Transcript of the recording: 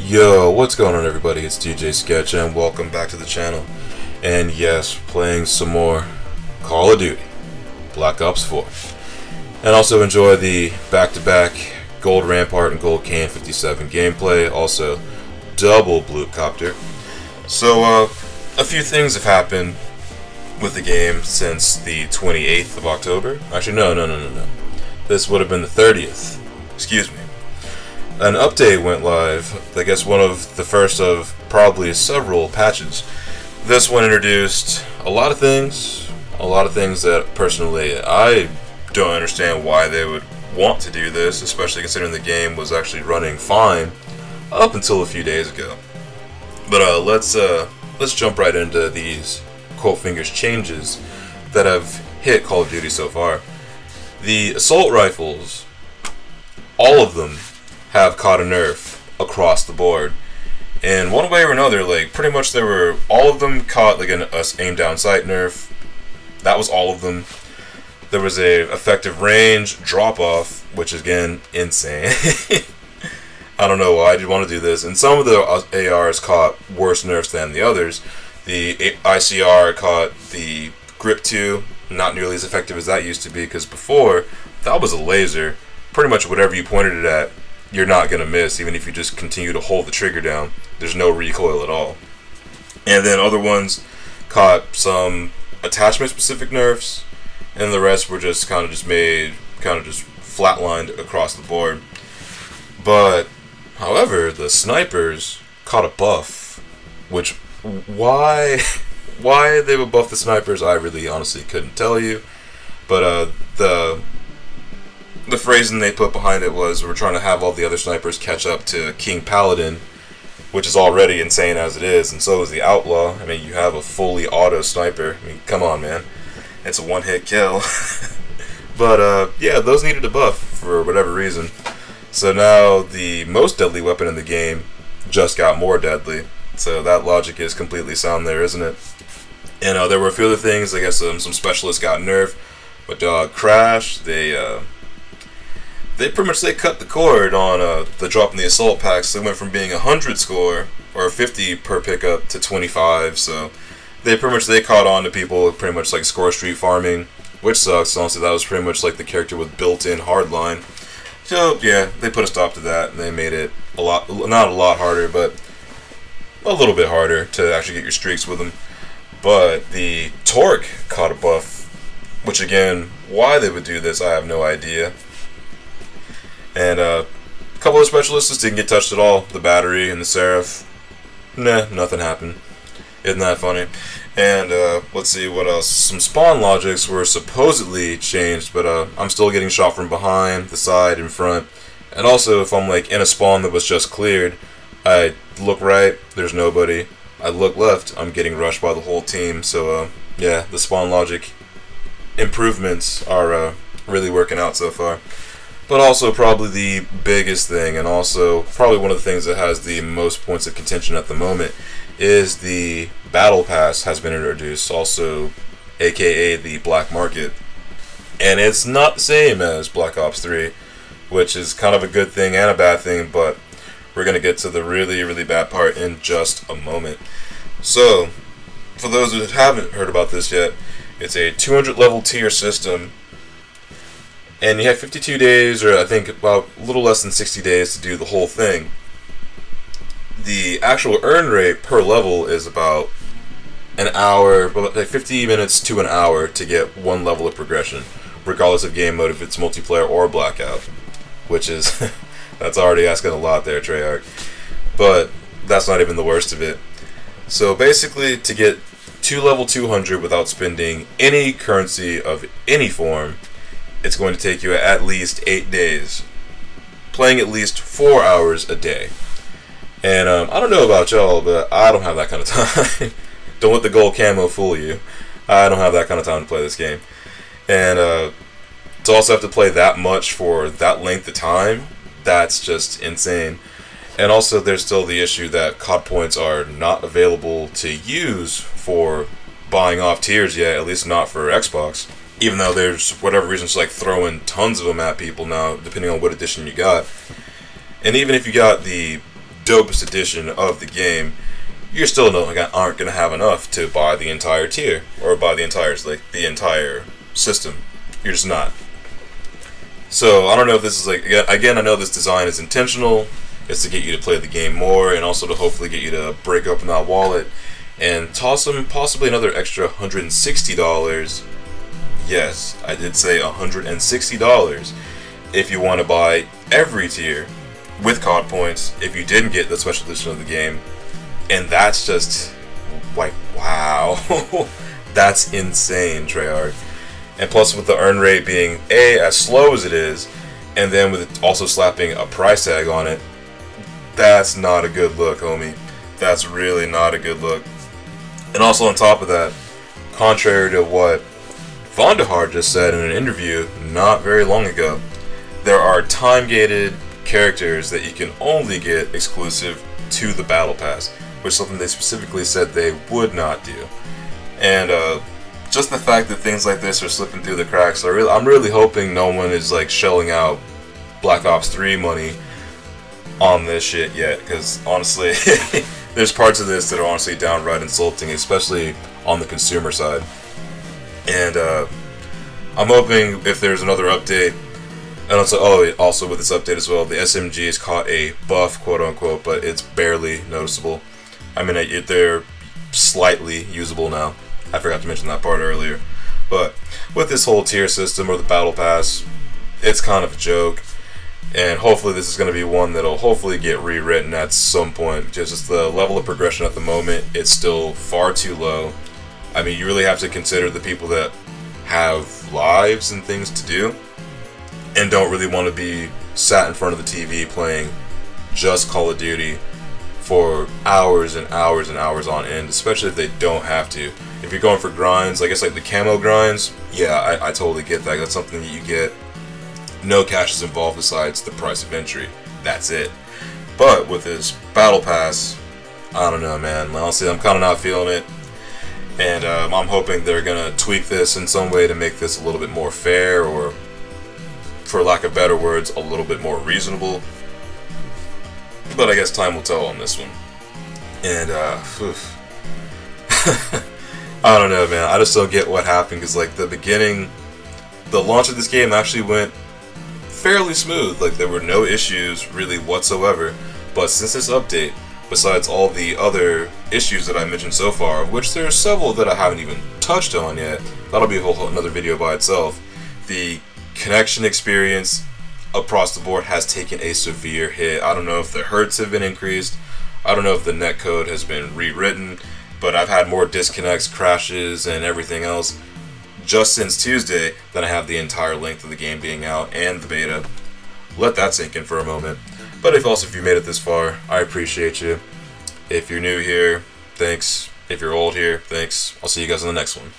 Yo, what's going on everybody? It's DJ Sketch and welcome back to the channel. And yes, playing some more Call of Duty Black Ops 4. And also enjoy the back-to-back Gold Rampart and Gold KN-57 gameplay. Also, double Blue Copter. So, a few things have happened with the game since the 28th of October. Actually, no. This would have been the 30th. Excuse me. An update went live, I guess one of the first of probably several patches. This one introduced a lot of things that personally I don't understand why they would want to do this, especially considering the game was actually running fine up until a few days ago. But let's jump right into these quote fingers changes that have hit Call of Duty so far. The assault rifles, all of them have caught a nerf across the board, and one way or another, like pretty much all of them caught like an aim down sight nerf. That was all of them. There was a effective range drop off, which is again insane. I don't know why I did want to do this, and some of the ARs caught worse nerfs than the others. The ICR caught the Grip 2, not nearly as effective as that used to be, because before that was a laser. Pretty much whatever you pointed it at, you're not going to miss, even if you just continue to hold the trigger down. There's no recoil at all. And then other ones caught some attachment-specific nerfs, and the rest were just kind of just flatlined across the board. But, however, the snipers caught a buff, which, why they would buff the snipers, I really honestly couldn't tell you. But, the phrasing they put behind it was, we're trying to have all the other snipers catch up to King Paladin, which is already insane as it is, and so is the Outlaw. I mean, you have a fully auto sniper. I mean, come on, man. It's a one-hit kill. But, yeah, those needed a buff for whatever reason. So now the most deadly weapon in the game just got more deadly. So that logic is completely sound there, isn't it? And there were a few other things. I guess some specialists got nerfed. But Crash, they pretty much cut the cord on the drop in the assault packs. They went from being 100 score or 50 per pickup to 25. So they caught on to people pretty much like score street farming, which sucks. Honestly, that was pretty much like the character with built-in hardline. So yeah, they put a stop to that, and they made it not a lot harder, but a little bit harder to actually get your streaks with them. But the torque caught a buff, which again, why they would do this, I have no idea. And a couple of specialists didn't get touched at all. The battery and the Seraph, nah, nothing happened. Isn't that funny? And let's see what else. Some spawn logics were supposedly changed, but I'm still getting shot from behind, the side, in front. And also, if I'm like in a spawn that was just cleared, I look right, there's nobody. I look left, I'm getting rushed by the whole team. So yeah, the spawn logic improvements are really working out so far. But also probably the biggest thing, and also probably one of the things that has the most points of contention at the moment, is the Battle Pass has been introduced, also aka the Black Market. And it's not the same as Black Ops 3, which is kind of a good thing and a bad thing, but we're going to get to the really, really bad part in just a moment. So, for those who haven't heard about this yet, it's a 200 level tier system. And you have 52 days, or I think about a little less than 60 days to do the whole thing. The actual earn rate per level is about an hour, like 50 minutes to an hour to get one level of progression, regardless of game mode, if it's multiplayer or blackout. Which is, that's already asking a lot there, Treyarch. But that's not even the worst of it. So basically, to get to level 200 without spending any currency of any form, it's going to take you at least 8 days, playing at least 4 hours a day. And I don't know about y'all, but I don't have that kind of time. Don't let the gold camo fool you. I don't have that kind of time to play this game. And to also have to play that much for that length of time, that's just insane. And also there's still the issue that COD points are not available to use for buying off tiers yet, at least not for Xbox. Even though there's, for whatever reason, it's like throwing tons of them at people now, depending on what edition you got. And even if you got the dopest edition of the game, you're still aren't going to have enough to buy the entire tier or buy the entire system. You're just not. So I don't know if this is again I know this design is intentional. It's to get you to play the game more and also to hopefully get you to break open that wallet and toss them possibly another extra $160. Yes, I did say $160 if you want to buy every tier with COD points if you didn't get the special edition of the game. And that's just like, wow. That's insane, Treyarch. And plus with the earn rate being as slow as it is, and then with it also slapping a price tag on it, that's not a good look, homie. That's really not a good look. And also on top of that, contrary to what Vondahar just said in an interview not very long ago, there are time-gated characters that you can only get exclusive to the Battle Pass, which is something they specifically said they would not do. And just the fact that things like this are slipping through the cracks, I'm really hoping no one is like shelling out Black Ops 3 money on this shit yet, because honestly, there's parts of this that are honestly downright insulting, especially on the consumer side. And I'm hoping if there's another update, and also with this update as well, the SMG has caught a buff, quote unquote, but it's barely noticeable. I mean, they're slightly usable now. I forgot to mention that part earlier. But with this whole tier system or the Battle Pass, it's kind of a joke. And hopefully this is going to be one that'll hopefully get rewritten at some point. Just the level of progression at the moment, it's still far too low. I mean, you really have to consider the people that have lives and things to do and don't really want to be sat in front of the TV playing just Call of Duty for hours and hours and hours on end, especially if they don't have to. If you're going for grinds, I guess like the camo grinds, yeah, I totally get that. That's something that you get. No cash is involved besides the price of entry. That's it. But with this Battle Pass, I don't know, man. Honestly, I'm kind of not feeling it. And I'm hoping they're going to tweak this in some way to make this a little bit more fair, or, for lack of better words, a little bit more reasonable. But I guess time will tell on this one. And, I don't know, man. I just don't get what happened, because, like, the launch of this game actually went fairly smooth. Like, there were no issues really whatsoever. But since this update, besides all the other issues that I mentioned so far, of which there are several that I haven't even touched on yet, that'll be a whole another video by itself, the connection experience across the board has taken a severe hit. I don't know if the hertz have been increased, I don't know if the netcode has been rewritten, but I've had more disconnects, crashes, and everything else just since Tuesday than I have the entire length of the game being out and the beta. Let that sink in for a moment. But if you made it this far, I appreciate you. If you're new here, thanks. If you're old here, thanks. I'll see you guys in the next one.